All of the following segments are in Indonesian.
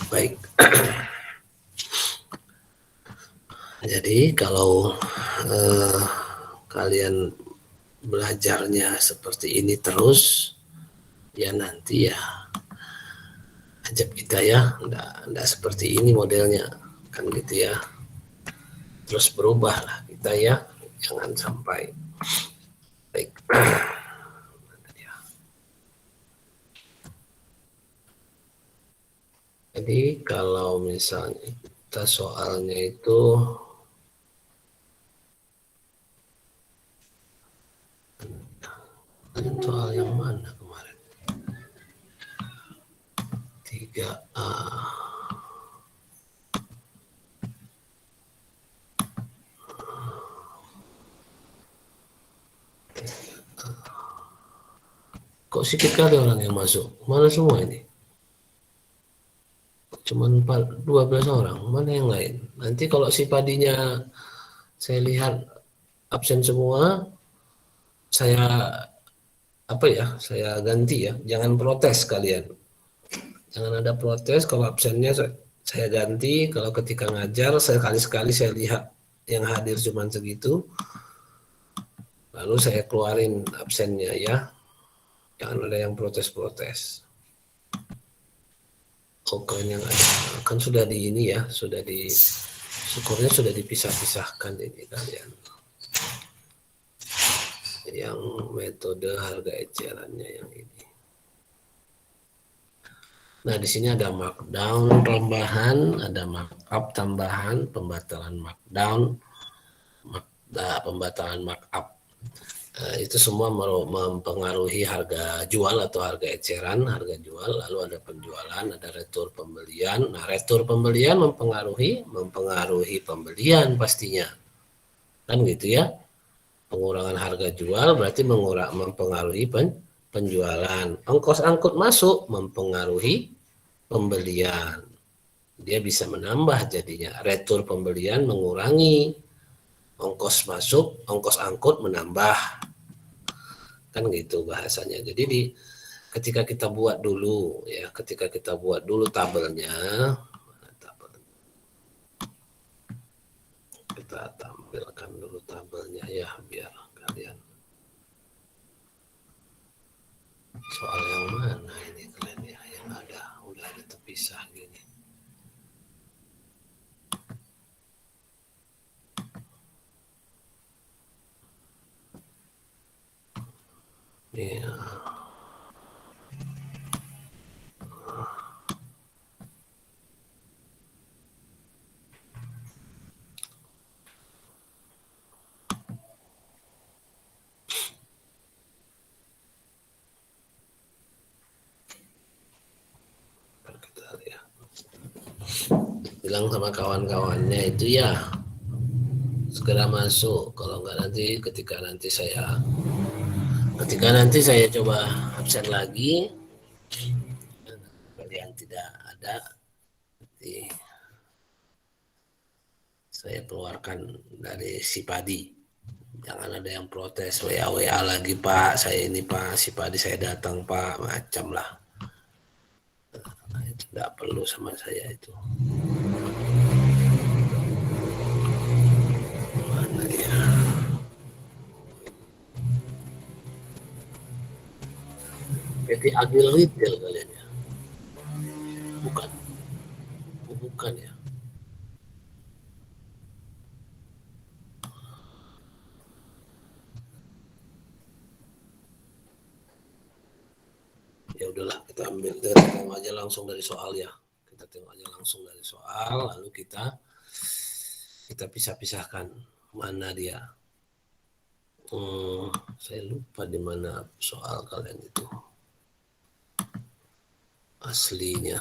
Baik. Jadi kalau kalian belajarnya seperti ini terus, ya nanti ya ajab kita ya, enggak seperti ini modelnya, kan gitu ya. Terus berubahlah kita ya, jangan sampai. Baik. Jadi kalau misalnya kita soalnya itu soal yang mana kemarin? 3A. Kok sedikit kali orang yang masuk? Mana semua ini? Cuman 12 orang. Mana yang lain? Nanti kalau si padinya saya lihat absen semua, saya saya ganti ya. Jangan protes kalian. Jangan ada protes kalau absennya saya ganti. Kalau ketika ngajar, sekali-sekali saya lihat yang hadir cuma segitu. Lalu saya keluarin absennya ya. Jangan ada yang protes-protes. Koken yang ada kan sudah di ini ya, syukurnya sudah dipisah-pisahkan ini kalian. Yang metode harga ecerannya yang ini. Nah, di sini ada markdown tambahan, ada markup tambahan, pembatalan markdown, pembatalan markup. Itu semua mempengaruhi harga jual atau harga eceran, harga jual, lalu ada penjualan, ada retur pembelian. Nah, retur pembelian mempengaruhi pembelian pastinya. Kan gitu ya. Pengurangan harga jual berarti mempengaruhi penjualan. Ongkos angkut masuk mempengaruhi pembelian. Dia bisa menambah jadinya. Retur pembelian mengurangi, ongkos masuk, ongkos angkut menambah. Kan gitu bahasanya. Jadi ketika kita buat dulu ya, tabelnya, kita tampilkan dulu tabelnya ya biar kalian. Soal yang mana ini kalian ya yang udah ada terpisah gini. Ya. Kita lihat. Bilang sama kawan-kawannya itu ya segera masuk. Kalau enggak nanti ketika saya coba absen lagi, kalian tidak ada, nanti saya keluarkan dari si padi. Jangan ada yang protes WA lagi Pak, saya ini Pak, si padi saya datang Pak, macam lah. Nah, itu tidak perlu sama saya itu. Mana dia? PT Agil Retail kalian ya? Bukan, bukan ya? Ya udahlah kita tengok aja langsung dari soal ya. Kita tengok aja langsung dari soal, lalu kita pisah-pisahkan mana dia. Saya lupa di mana soal kalian itu aslinya.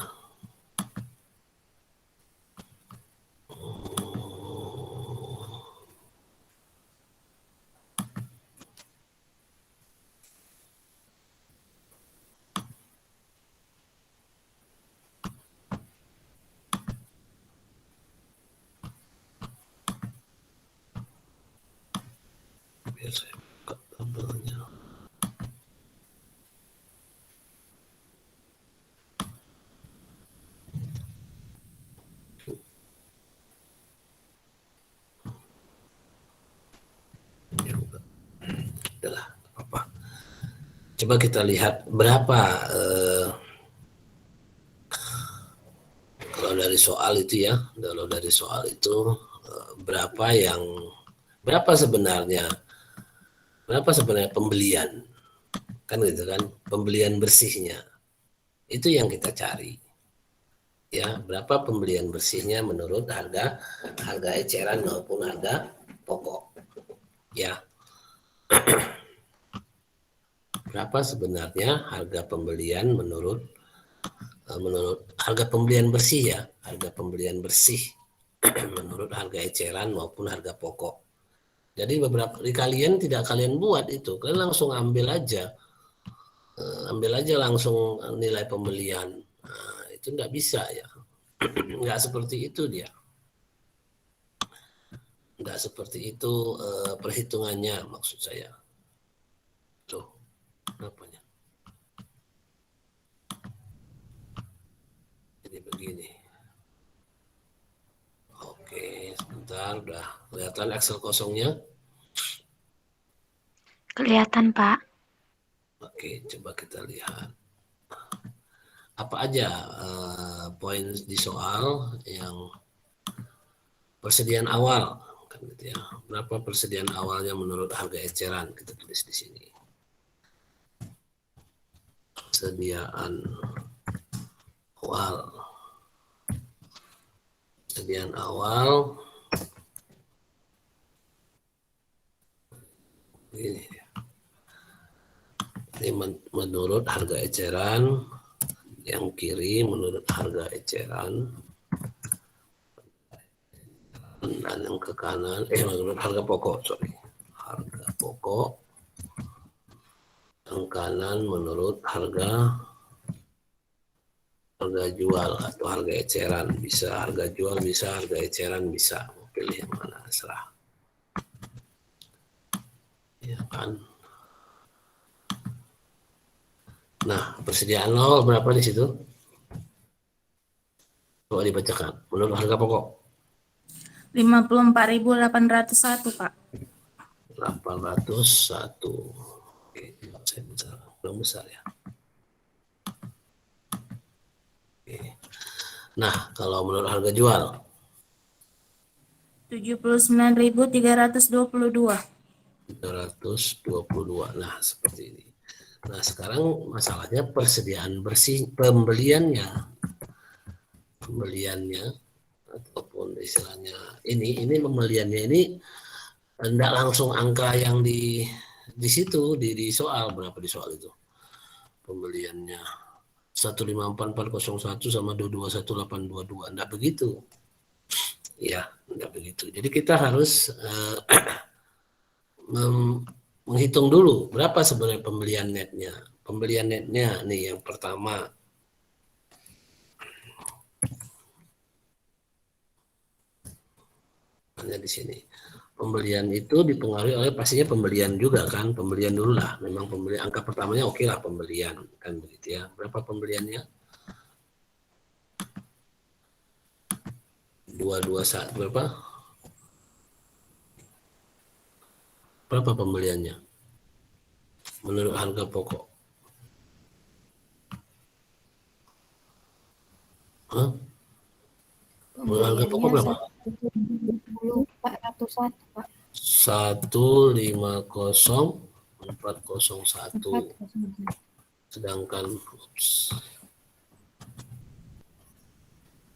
Biar saya buka tabelnya. Coba kita lihat berapa kalau dari soal itu ya, berapa sebenarnya pembelian, kan gitu kan, pembelian bersihnya itu yang kita cari ya, berapa pembelian bersihnya menurut harga eceran maupun harga pokok ya. Berapa sebenarnya harga pembelian menurut harga pembelian bersih ya, harga pembelian bersih menurut harga eceran maupun harga pokok. Jadi beberapa kali kalian tidak kalian buat itu, kalian langsung ambil aja langsung nilai pembelian. Nah, itu nggak bisa ya, nggak seperti itu dia, nggak seperti itu perhitungannya maksud saya. Tuh, apanya? Jadi begini. Oke, sebentar, udah kelihatan Excel kosongnya? Kelihatan, Pak. Oke, coba kita lihat. Apa aja poin di soal yang persediaan awal, kan gitu ya. Berapa persediaan awalnya menurut harga eceran? Kita tulis di sini. Persediaan awal. Persediaan awal. Ini menurut harga eceran, yang kiri menurut harga eceran, dan yang ke kanan menurut harga pokok, harga pokok, yang kanan menurut harga jual atau harga eceran. Bisa harga jual, bisa harga eceran, bisa mau pilih yang mana, serah ya kan. Nah, persediaan nol berapa di situ? Coba dibacakan. Menurut harga pokok 54.801, Pak. 801. Oke, saya besar. Belum besar ya. Oke. Nah, kalau menurut harga jual 79.322. 322. Nah, seperti ini. Nah, sekarang masalahnya persediaan bersih pembeliannya ataupun istilahnya ini pembeliannya ini tidak langsung angka yang di situ di soal. Berapa di soal itu pembeliannya 154.401 sama 221.822, enggak begitu ya, enggak begitu. Jadi kita harus menghitung dulu berapa sebenarnya pembelian netnya. Pembelian netnya nih yang pertama, hanya di sini. Pembelian itu dipengaruhi oleh pastinya pembelian juga kan, pembelian dulu lah. Memang pembelian angka pertamanya oke lah pembelian kan begitu ya. Berapa pembeliannya? 221 berapa? Berapa pembeliannya? Menurut harga pokok. Hah? Menurut harga pokok berapa? 401, Pak. 150.401.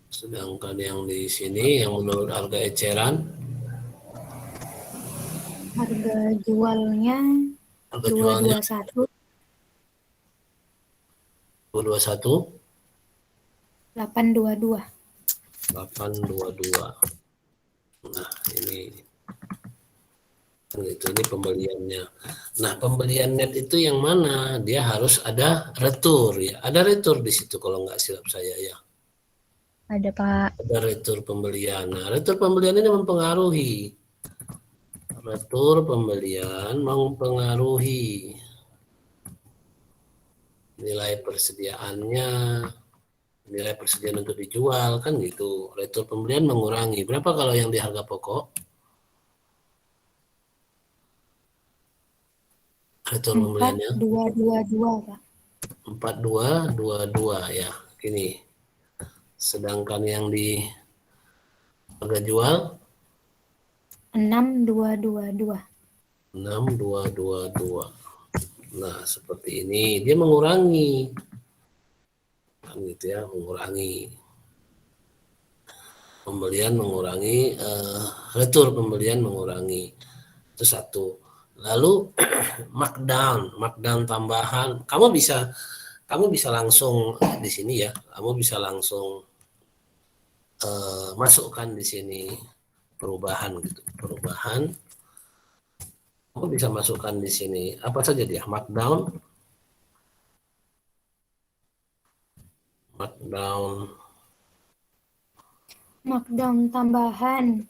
Sedangkan yang di sini yang menurut harga eceran, Harga jualnya 221 822. Nah, ini pembeliannya. Nah, pembelian net itu yang mana? Dia harus ada retur ya. Ada retur di situ kalau nggak silap saya ya. Ada, Pak. Ada retur pembelian. Nah, retur pembelian ini mempengaruhi. Retur pembelian mempengaruhi nilai persediaannya, nilai persediaan untuk dijual kan gitu. Retur pembelian mengurangi. Berapa kalau yang di harga pokok? Retur pembeliannya 4222 Pak. 4222 ya. Ini. Sedangkan yang di harga jual 6222. 6222. Nah, seperti ini dia mengurangi. Kan gitu ya, mengurangi pembelian, mengurangi retur pembelian, mengurangi. Itu satu. Lalu markdown tambahan. Kamu bisa langsung di sini ya. Kamu bisa langsung masukkan di sini perubahan gitu. Perubahan. Kamu bisa masukkan di sini apa saja dia, markdown Markdown tambahan,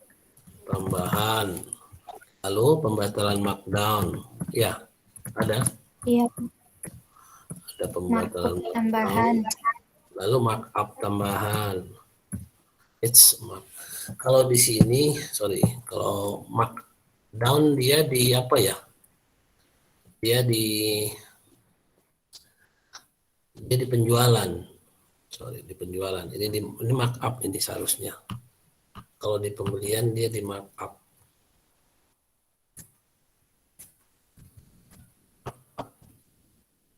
lalu pembatalan markdown. Ya, ada iya pembatalan markup markdown, tambahan. lalu markup tambahan. Kalau di sini, kalau markdown dia di apa ya? Dia di penjualan. Di penjualan. Ini markup ini seharusnya. Kalau di pembelian dia di markup.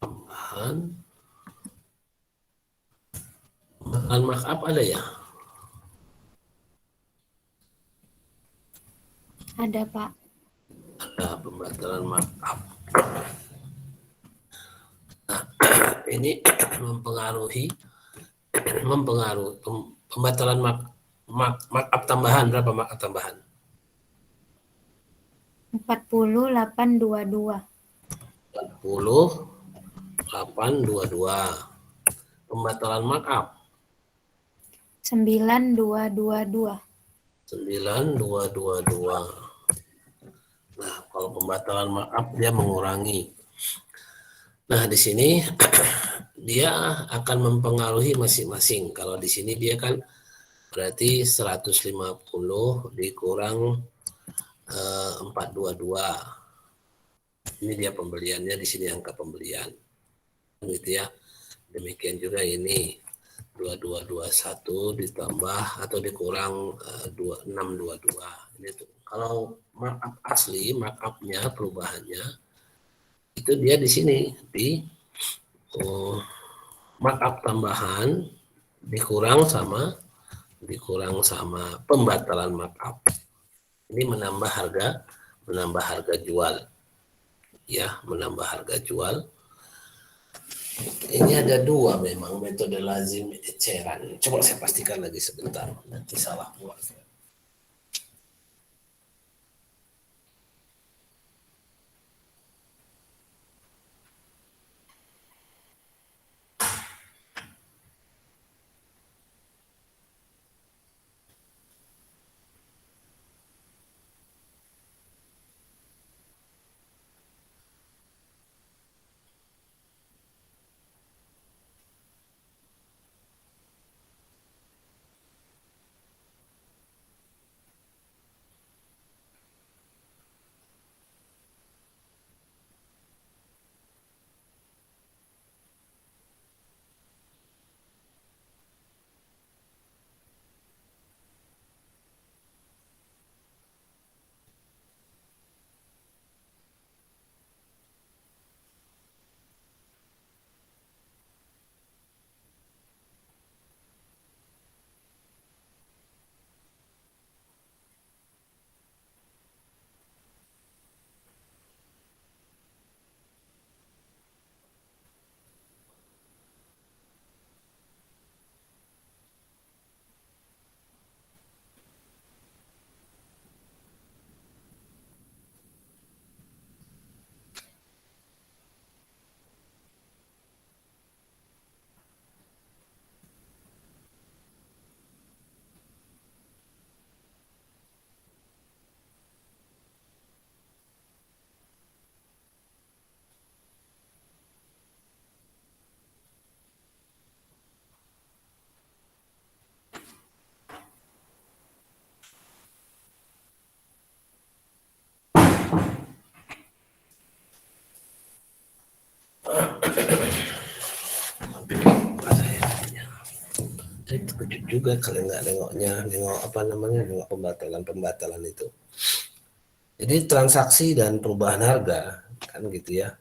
Tambahan. Markup ada ya? Ada Pak. Ada pembatalan markup. Nah, ini mempengaruhi pembatalan markup tambahan. Berapa markup tambahan? 40822. 40822. Pembatalan markup 9222. 9222. Nah, kalau pembatalan markup dia mengurangi. Nah, di sini dia akan mempengaruhi masing-masing. Kalau di sini dia kan berarti 150 dikurang 422. Ini dia pembeliannya, di sini angka pembelian. Gitu ya. Demikian juga ini 2221 ditambah atau dikurang 2622. Ini tuh. Kalau markup asli, markupnya, perubahannya itu dia di sini di markup tambahan dikurang sama pembatalan markup. Ini menambah harga jual. Ya, menambah harga jual. Ini ada dua memang metode lazim eceran. Coba saya pastikan lagi sebentar, nanti salah buat. Terkejut juga kalian nggak nengok apa namanya, nengok pembatalan itu. Jadi transaksi dan perubahan harga kan gitu ya.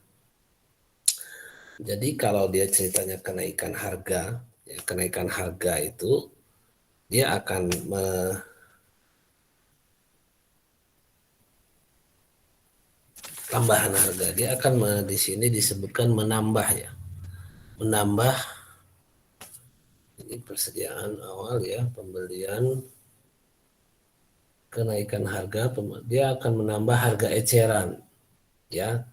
Jadi kalau dia ceritanya kenaikan harga, ya kenaikan harga itu dia akan tambahan harga, dia akan di sini disebutkan menambah ya, menambah ini persediaan awal ya, pembelian kenaikan harga, dia akan menambah harga eceran ya,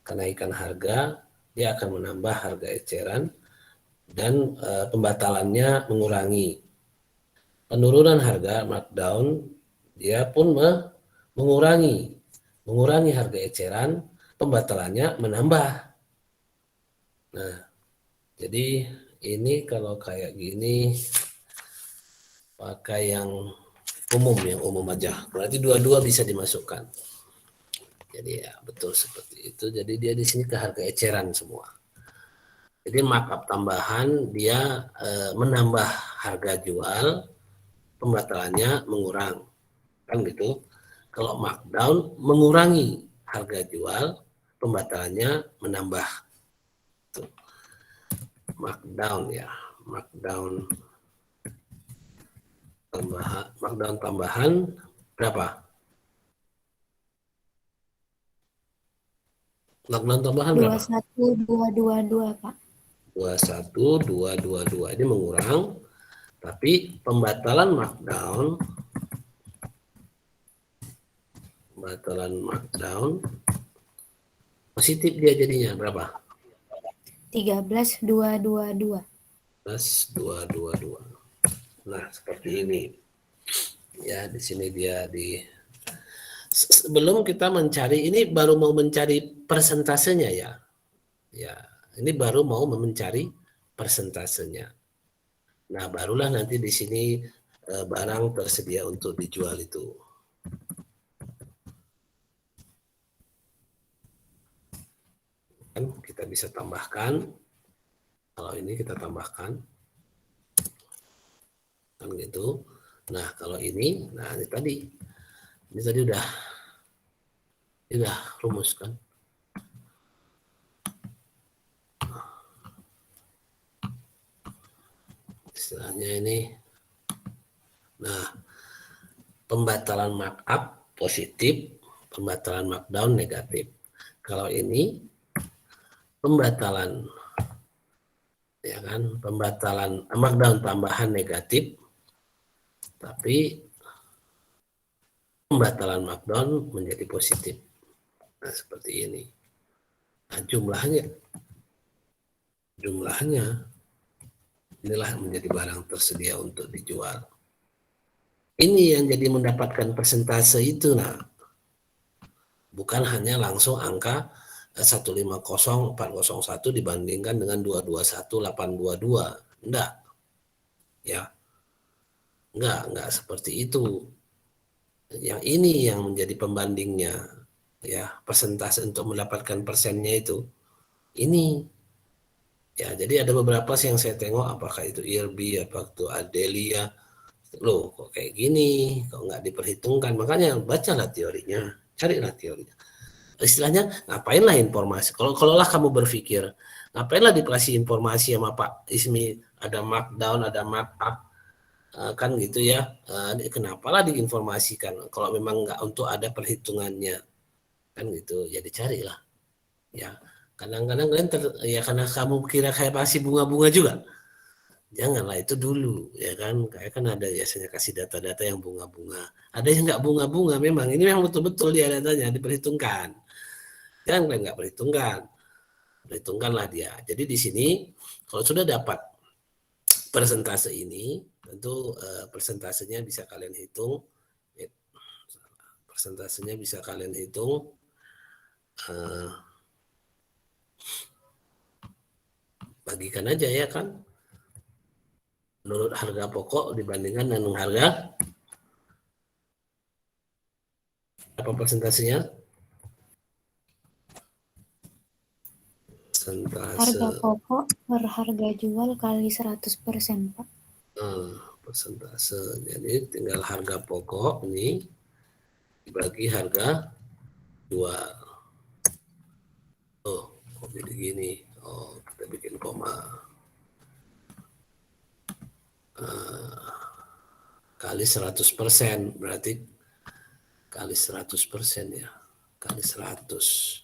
kenaikan harga dia akan menambah harga eceran dan pembatalannya mengurangi. Penurunan harga markdown dia pun mengurangi harga eceran, pembatalannya menambah. Nah, jadi ini kalau kayak gini pakai yang umum aja. Berarti dua-dua bisa dimasukkan. Jadi ya betul seperti itu. Jadi dia di sini ke harga eceran semua. Jadi markup tambahan dia menambah harga jual, pembatalannya mengurang, kan gitu. Kalau markdown mengurangi harga jual, pembatalannya menambah. Tuh. Markdown ya, markdown tambahan berapa? Markdown tambahan berapa? 21222 Pak. 21222 ini mengurang, tapi pembatalan markdown positif dia jadinya berapa? 13222. 13222. Nah, seperti ini. Ya, di sini dia sebelum kita mencari, ini baru mau mencari persentasenya ya. Ya, ini baru mau mencari persentasenya. Nah, barulah nanti di sini barang tersedia untuk dijual itu. Kan kita bisa tambahkan. Kalau ini kita tambahkan. Kan gitu. Nah, kalau ini, nah ini tadi udah rumus kan. Istilahnya ini, nah pembatalan markup positif, pembatalan markdown negatif. Kalau ini pembatalan ya kan, pembatalan markdown tambahan negatif, tapi pembatalan markdown menjadi positif. Nah, seperti ini. Nah, jumlahnya inilah menjadi barang tersedia untuk dijual. Ini yang jadi mendapatkan persentase itu. Nah, bukan hanya langsung angka 150.401 dibandingkan dengan 221.822. Enggak. Ya. Enggak seperti itu. Yang ini yang menjadi pembandingnya. Ya, persentase untuk mendapatkan persennya itu. Ini. Ya, jadi ada beberapa yang saya tengok, apakah itu IRB, apakah itu Adelia. Loh, kok kayak gini, kok nggak diperhitungkan. Makanya bacalah teorinya, carilah teorinya. Istilahnya, ngapainlah informasi. Kalau lah kamu berpikir, ngapainlah dikasih informasi sama Pak Ismi, ada markdown, ada markup, kan gitu ya. Kenapalah diinformasikan kalau memang nggak untuk ada perhitungannya, kan gitu. Ya dicarilah. Ya, kadang-kadang kalian ya karena kamu kira kayak masih bunga-bunga juga. Janganlah itu dulu, ya kan. Kayak kan ada biasanya kasih data-data yang bunga-bunga. Ada yang nggak bunga-bunga memang. Ini memang betul-betul dia datanya diperhitungkan. Jangan kalian nggak perhitungkan. Perhitungkanlah dia. Jadi di sini kalau sudah dapat persentase ini, tentu persentasenya bisa kalian hitung. Persentasenya bisa kalian hitung. Bagikan aja ya kan. Menurut harga pokok dibandingkan dengan harga apa persentasenya? Harga pokok per harga jual kali 100%, Pak. Persentase. Jadi tinggal harga pokok ini dibagi harga jual. Oh, kok jadi gini? Oh, kita bikin koma. Kali 100%, berarti kali 100% ya. Kali 100.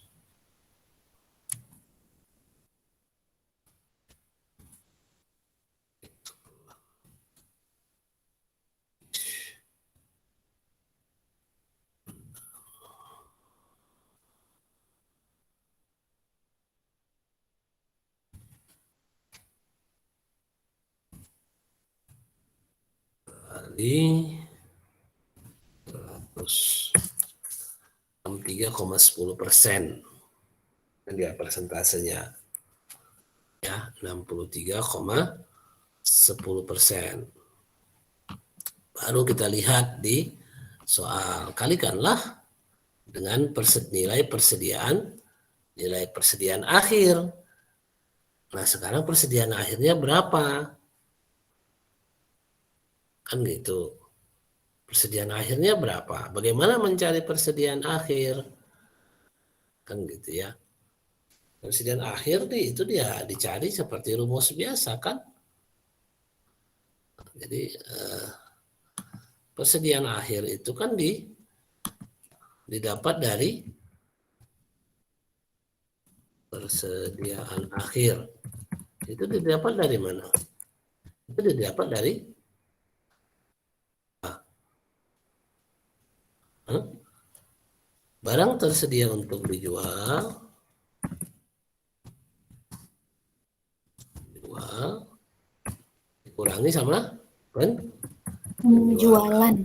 Kali 63,10%. Dia persentasenya ya 63,10%. Baru kita lihat di soal, kalikanlah dengan nilai persediaan akhir. Nah, sekarang persediaan akhirnya berapa? Kan gitu. Persediaan akhirnya berapa? Bagaimana mencari persediaan akhir? Kan gitu ya. Persediaan akhir itu dia dicari seperti rumus biasa kan? Jadi persediaan akhir itu kan didapat dari persediaan akhir. Itu didapat dari mana? Itu didapat dari barang tersedia untuk dijual dikurangi sama penjualan.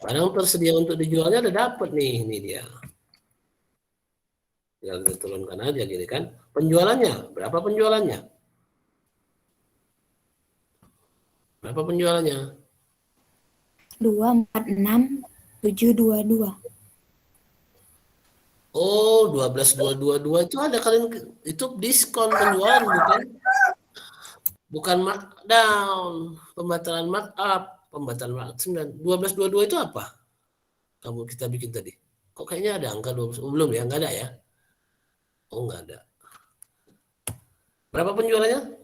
Barang tersedia untuk dijualnya udah dapat nih, ini dia. Tinggal diturunkan aja gini kan. Penjualannya, berapa penjualannya? Berapa penjualannya? 246,722. Oh, 12,222 itu ada kalian, itu diskon penjualan bukan markdown, pembatalan markup, pembatalan markup 9. 12,22 itu apa? Kamu kita bikin tadi. Kok kayaknya ada angka 12? Belum ya, enggak ada ya? Oh, enggak ada. Berapa penjualannya?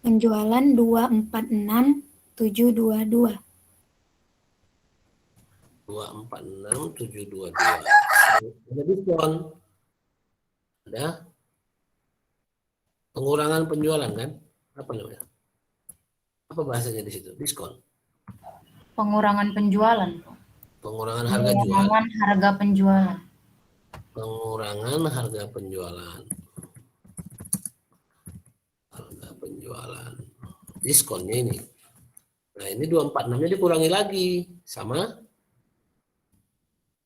Penjualan 246,722. 246,722. Ada diskon. Ada pengurangan penjualan kan? Apa namanya? Apa bahasanya di situ? Diskon. Pengurangan penjualan. Pengurangan harga jual. Pengurangan harga penjualan. Pengurangan harga penjualan. Harga penjualan. Diskonnya ini. Nah, ini 246-nya dikurangi lagi sama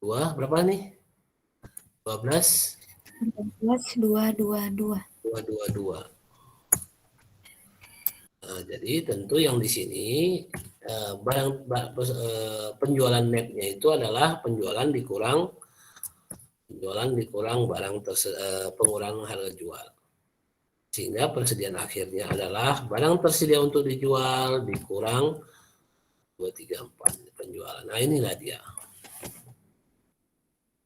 2 berapa nih? 12,222. 222. Nah, jadi tentu yang di sini penjualan netnya itu adalah penjualan dikurang barang pengurangan harga jual. Sehingga persediaan akhirnya adalah barang tersedia untuk dijual dikurang 234 penjualan. Nah, inilah dia.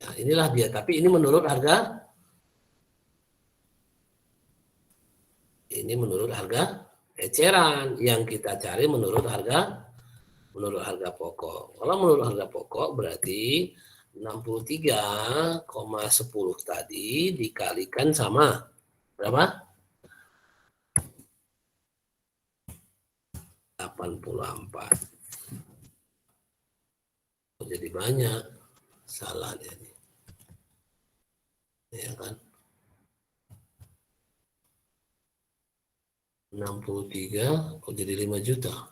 Nah, inilah dia. Tapi ini menurut harga eceran, yang kita cari menurut harga pokok. Kalau menurut harga pokok berarti 63,10 tadi dikalikan sama berapa? 84. Jadi banyak. Salah dia nih. Ya kan? 63 kok jadi 5 juta?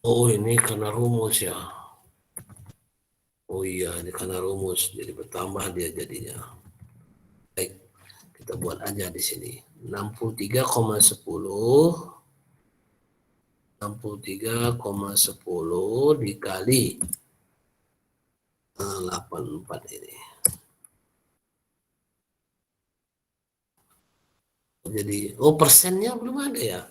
Oh, ini karena rumus ya. Oh iya, ini karena rumus, jadi bertambah dia jadinya. Baik, kita buat aja di sini. 63,10 dikali 84 ini. jadi persennya belum ada ya.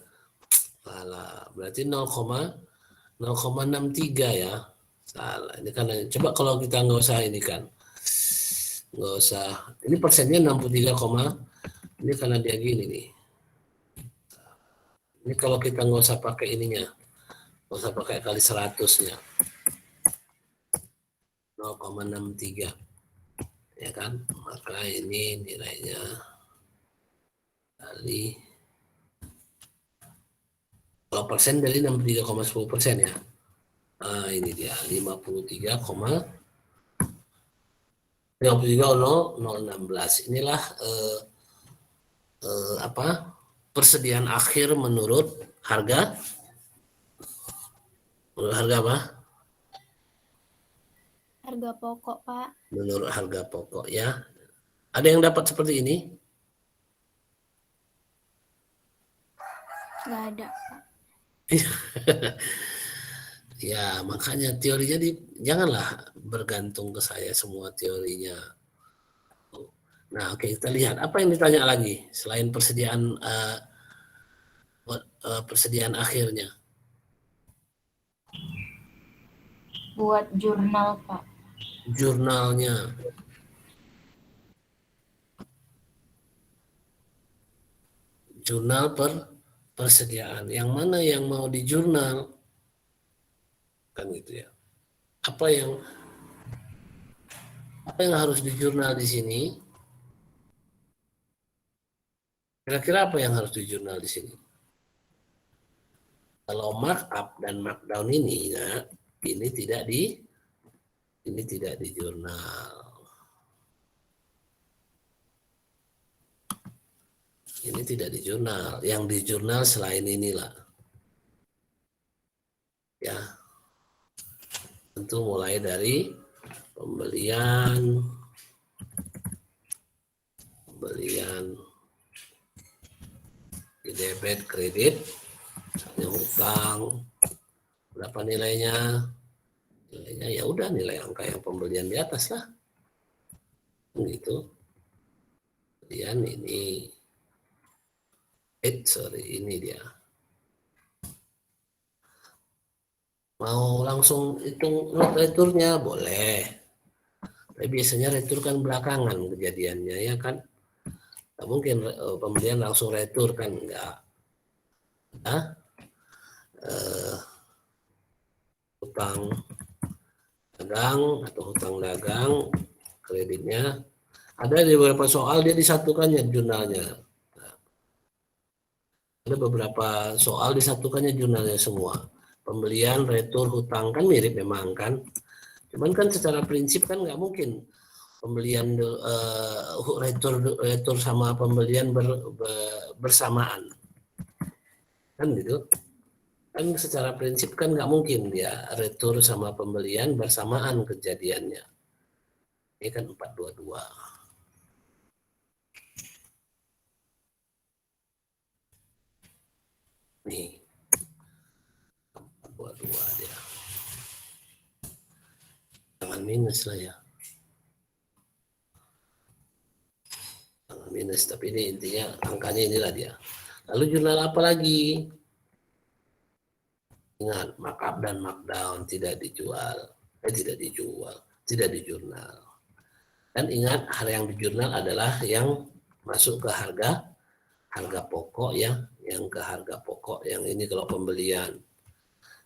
Salah, berarti 0,63 ya. Salah. Ini kan coba kalau kita nggak usah ini kan. Nggak usah. Ini persennya 63, ini karena dia gini nih. Ini kalau kita nggak usah pakai ininya. Nggak usah pakai kali 100-nya. 0,63. Ya kan? Maka ini nilainya kali, kalau persen dari 63,10% ya. Nah, ini dia 53,016. Inilah persediaan akhir menurut harga apa? Harga pokok, Pak. Menurut harga pokok ya. Ada yang dapat seperti ini? Nggak ada, Pak. Ya, makanya teorinya janganlah bergantung ke saya semua teorinya. Nah, oke, kita lihat apa yang ditanya lagi selain persediaan akhirnya. Buat jurnal, Pak. Jurnalnya. Jurnal persediaan. Yang mana yang mau di jurnal? Kan gitu ya. Apa yang harus di jurnal di sini? Kira-kira apa yang harus di jurnal di sini? Kalau markup dan markdown ini, nah, ini tidak di jurnal. Ini tidak di jurnal. Yang di jurnal selain inilah. Ya. Tentu mulai dari pembelian, debit, kredit, misalnya hutang, berapa nilainya? Nilainya ya udah nilai angka yang pembelian di atas lah. Gitu. Kemudian ini ini dia. Mau langsung hitung returnya boleh. Tapi biasanya retur kan belakangan kejadiannya ya kan. Nggak mungkin pembelian langsung retur kan, enggak. Hutang dagang atau hutang dagang kreditnya ada di beberapa soal dia disatukannya jurnalnya. Ada beberapa soal disatukannya jurnalnya semua. Pembelian, retur, hutang kan mirip memang kan. Cuman kan secara prinsip kan nggak mungkin pembelian retur sama pembelian bersamaan. Kan gitu. Kan secara prinsip kan nggak mungkin dia retur sama pembelian bersamaan kejadiannya. Ini kan 422. Nih. 422 dia. Jangan minus lah ya. Jangan minus, tapi ini intinya angkanya inilah dia. Lalu jurnal apa lagi? Ingat, markup dan markdown tidak dijual, tidak di jurnal. Dan ingat, hal yang di jurnal adalah yang masuk ke harga pokok ya, yang ke harga pokok, yang ini kalau pembelian.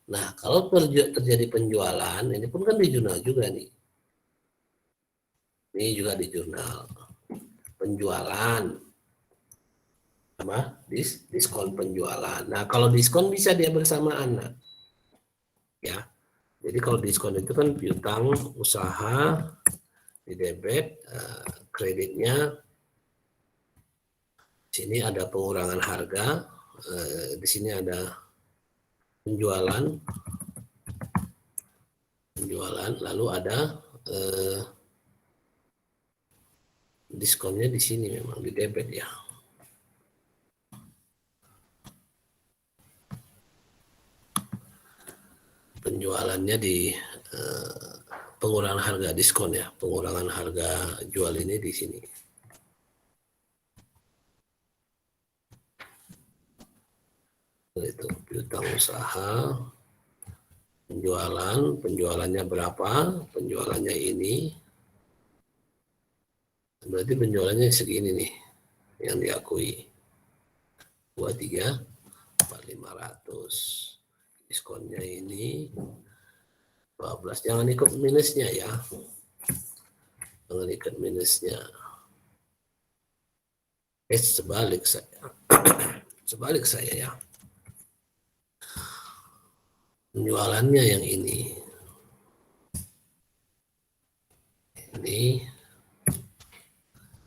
Nah, kalau terjadi penjualan, ini pun kan di jurnal juga nih. Ini juga di jurnal. Penjualan sama diskon penjualan. Nah, kalau diskon bisa dia bersamaan. Nah. Ya. Jadi kalau diskon itu kan piutang usaha di debit, kreditnya di sini ada pengurangan harga, di sini ada penjualan, lalu ada diskonnya di sini memang di debit ya. Penjualannya di pengurangan harga diskon ya, pengurangan harga jual ini di sini. Itu piutang usaha, penjualannya berapa, penjualannya ini, berarti penjualannya segini nih yang diakui, 23 4.500, diskonnya ini 12, jangan ikut minusnya ya, jangan ikut minusnya. Sebalik saya ya, penjualannya yang ini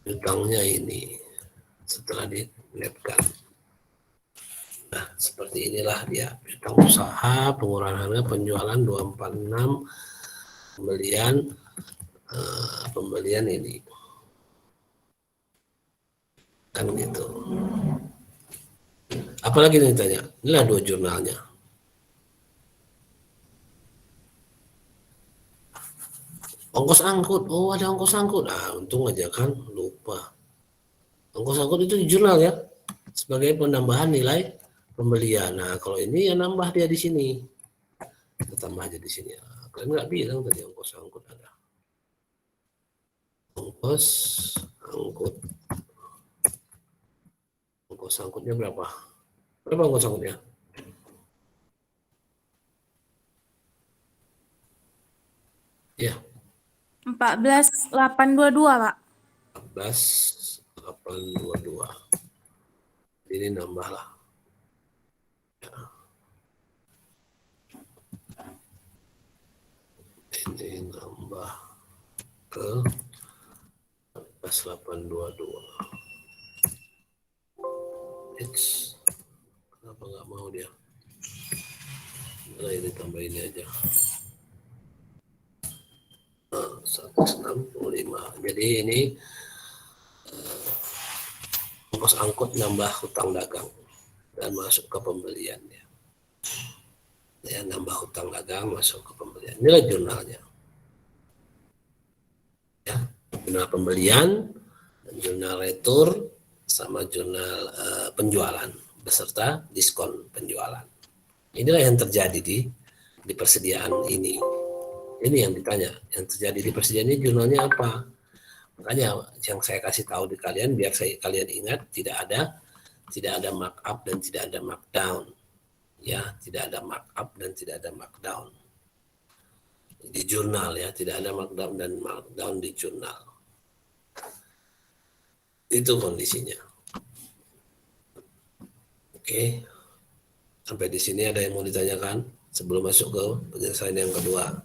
utangnya ini setelah dinetkan. Nah, seperti inilah dia utang usaha, pengurangan harga, penjualan 246, pembelian ini kan gitu. Apalagi nih tanya, inilah 2 jurnalnya. Ongkos angkut, oh ada ongkos angkut, untung aja kan lupa. Ongkos angkut itu di jurnal ya, sebagai penambahan nilai pembelian. Nah kalau ini ya nambah dia di sini, kita tambah aja di sini. Kalian nggak bilang tadi ongkos angkut ada. Ongkos angkutnya berapa? Berapa ongkos angkutnya? Ya. 14.822, Pak. 14.822. Ini nambah lah. Ini nambah ke 14.822. Kenapa nggak mau dia? Nah, ini tambah ini aja. 165. Jadi ini ongkos angkut nambah hutang dagang dan masuk ke pembelian ya. Ya, nambah hutang dagang masuk ke pembelian. Inilah jurnalnya. Ya, jurnal pembelian, jurnal retur, sama jurnal penjualan beserta diskon penjualan. Inilah yang terjadi di persediaan ini. Ini yang ditanya, yang terjadi di persediaan ini jurnalnya apa? Makanya yang saya kasih tahu di kalian biar kalian ingat tidak ada markup dan tidak ada markdown. Ya, tidak ada markup dan tidak ada markdown. Di jurnal ya, tidak ada markdown dan markdown di jurnal. Itu kondisinya. Oke. Sampai di sini ada yang mau ditanyakan sebelum masuk ke penyelesaian yang kedua.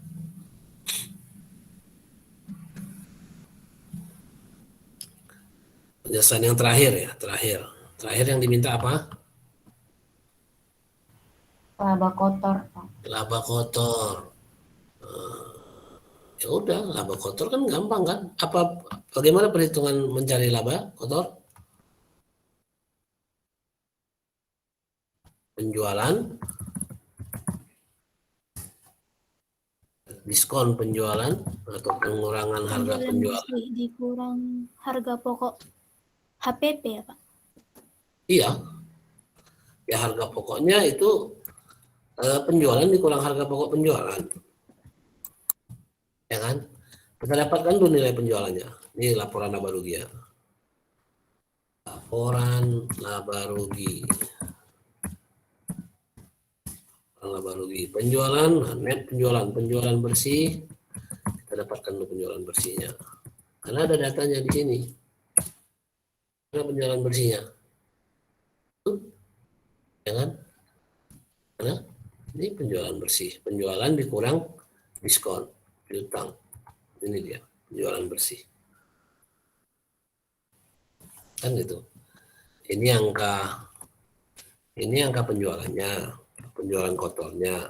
Penyelesaian yang terakhir ya, terakhir yang diminta apa? Laba kotor, Pak. Laba kotor. Ya udah, laba kotor kan gampang kan? Bagaimana perhitungan mencari laba kotor? Penjualan, diskon penjualan atau pengurangan harga penjualan. Dikurang harga pokok HPP ya, Pak? Iya. Ya harga pokoknya itu penjualan dikurang harga pokok penjualan. Ya kan? Kita dapatkan dulu nilai penjualannya. Ini laporan laba rugi ya. Laporan laba rugi. Laba rugi. Penjualan, net penjualan bersih. Kita dapatkan dulu penjualan bersihnya. Karena ada datanya di sini. Karena penjualan bersihnya. Ya kan? Karena ini penjualan bersih. Penjualan dikurang diskon. Piutang. Ini dia penjualan bersih. Kan gitu. Ini angka penjualannya, penjualan kotornya.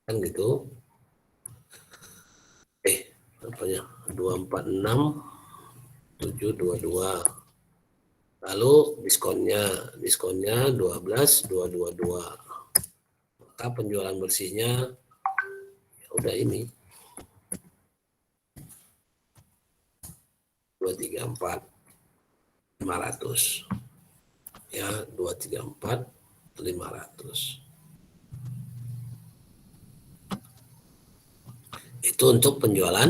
Kan gitu. Apanya? 246 722. Lalu diskonnya 12.222. Maka penjualan bersihnya ya udah ini 234.500 Ya, 234 500. Itu untuk penjualan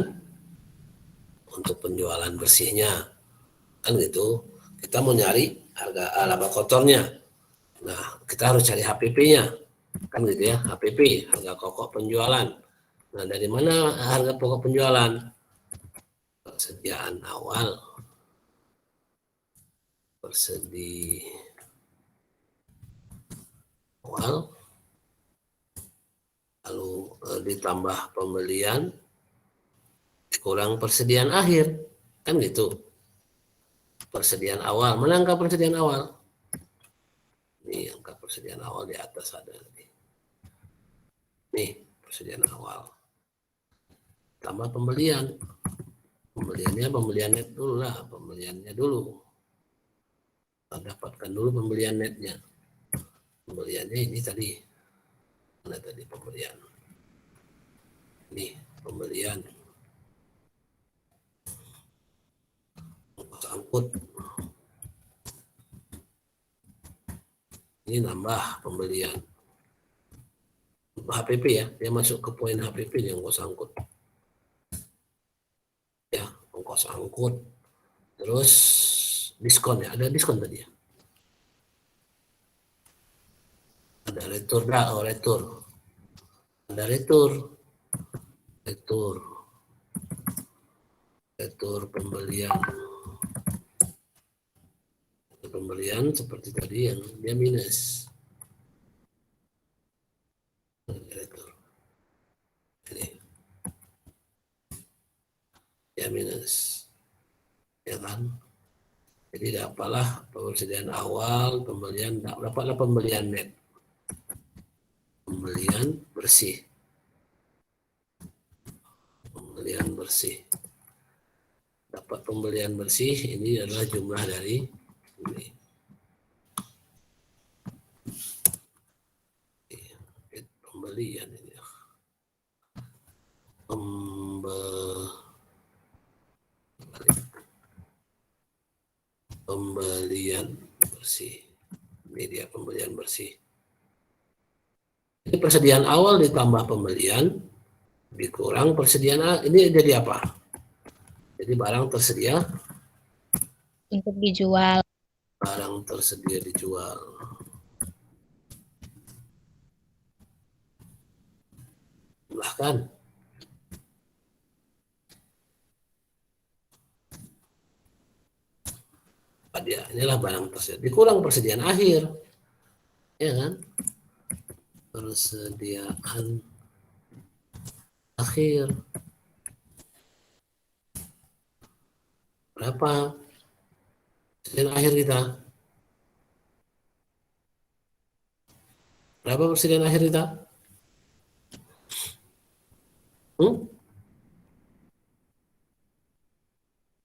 bersihnya. Kan gitu. Kita mau nyari harga laba kotornya. Nah, kita harus cari HPP-nya. Kan gitu ya, HPP, harga pokok penjualan. Nah, dari mana harga pokok penjualan? Persediaan awal. Awal, lalu ditambah pembelian, kurang persediaan akhir. Kan gitu. Persediaan awal. Mana angka persediaan awal? Ini angka persediaan awal di atas ada. Nih, persediaan awal. Tambah pembelian. Pembelian net dulu lah. Pembeliannya dulu. Kita dapatkan dulu pembelian netnya. Pembeliannya ini tadi. Mana tadi pembelian? Nih, pembelian. Ongkos angkut. Ini nambah pembelian. HPP ya, dia masuk ke poin HPP yang ongkos angkut. Ya, ongkos angkut. Terus diskon ya, ada diskon tadi ya. Ada retur retur. Ada retur pembelian. Pembelian seperti tadi yang dia minus. Ini dia minus, ya kan? Jadi dapatlah persediaan awal, dapatlah pembelian net, pembelian bersih, dapat pembelian bersih. Ini adalah jumlah dari ini. Pembelian ini. Pembelian bersih. Ini dia pembelian bersih. Ini persediaan awal ditambah pembelian dikurang persediaan. Ini jadi apa? Jadi barang tersedia untuk dijual. Barang tersedia dijual. Jumlahkan. Inilah barang tersedia. Dikurang persediaan akhir. Ya kan? Persediaan akhir. Berapa? Persediaan akhir kita. Berapa persediaan akhir kita?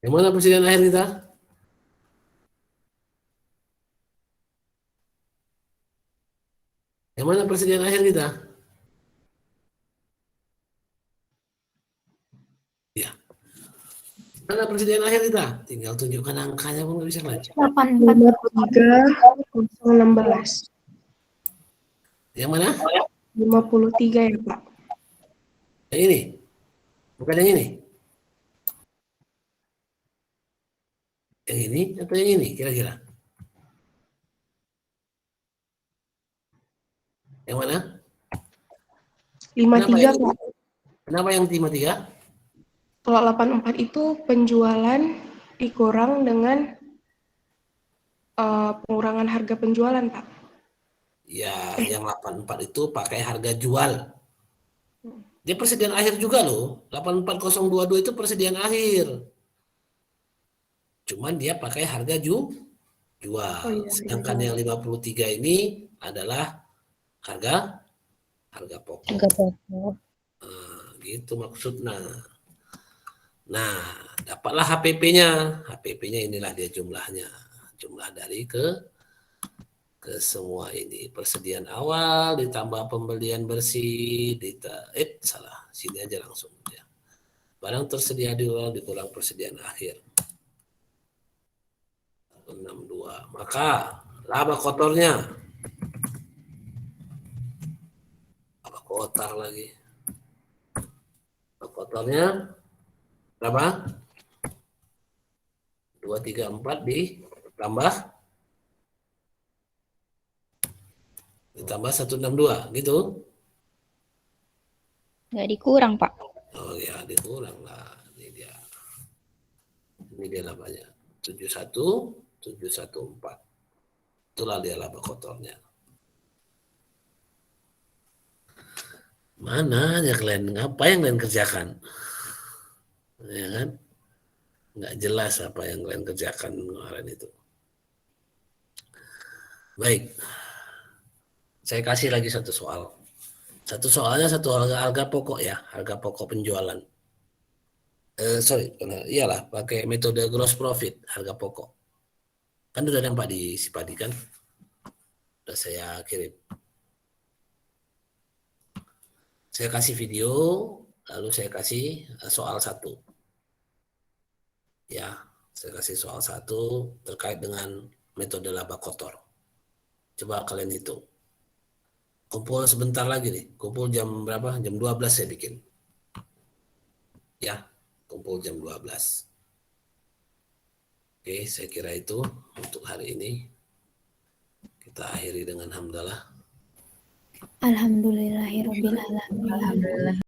Yang mana persediaan akhir kita? Yang mana persediaan akhir kita? Ya. Mana persediaan akhir kita? Tinggal tunjukkan angkanya pun bisa lagi. 53,016. Yang mana? 53 ya, Pak. Yang ini? Bukan yang ini? Yang ini atau yang ini kira-kira? Yang mana? 53, Pak. Kenapa yang 53? Kalau 84 itu penjualan dikurang dengan pengurangan harga penjualan, Pak. Ya, yang 84 itu pakai harga jual. Dia persediaan akhir juga loh. 84022 itu persediaan akhir. Cuman dia pakai harga jual. Oh, iya, Sedangkan yang 53 ini adalah harga pokok. Harga pokok. Nah, gitu maksudnya. Nah, dapatlah HPP-nya. HPP-nya inilah dia jumlahnya. Jumlah dari ke semua ini. Persediaan awal ditambah pembelian bersih. Salah. Sini aja langsung. Ya. Barang tersedia dikurang persediaan akhir. 62. Maka Laba kotornya. Laba kotor lagi. Laba kotornya berapa? 234 ditambah 162 gitu. Nggak dikurang, Pak. Oh ya, dikurang lah. Ini dia labanya. 71414. Itulah dia laba kotornya. Mana aja kalian? Apa yang kalian kerjakan? Ya kan? Nggak jelas apa yang kalian kerjakan kemarin itu. Baik. Saya kasih lagi satu soal. Satu soalnya satu harga pokok ya, harga pokok penjualan. Iyalah pakai metode gross profit, harga pokok. Kan udah nampak di Sipadi kan? Udah saya kirim. Saya kasih video, lalu saya kasih soal 1. Ya, saya kasih soal 1 terkait dengan metode laba kotor. Coba kalian hitung. Kumpul sebentar lagi nih. Kumpul jam berapa? Jam 12 saya bikin. Ya, kumpul jam 12. Oke, saya kira itu untuk hari ini. Kita akhiri dengan hamdalah. Alhamdulillahirabbil alamin.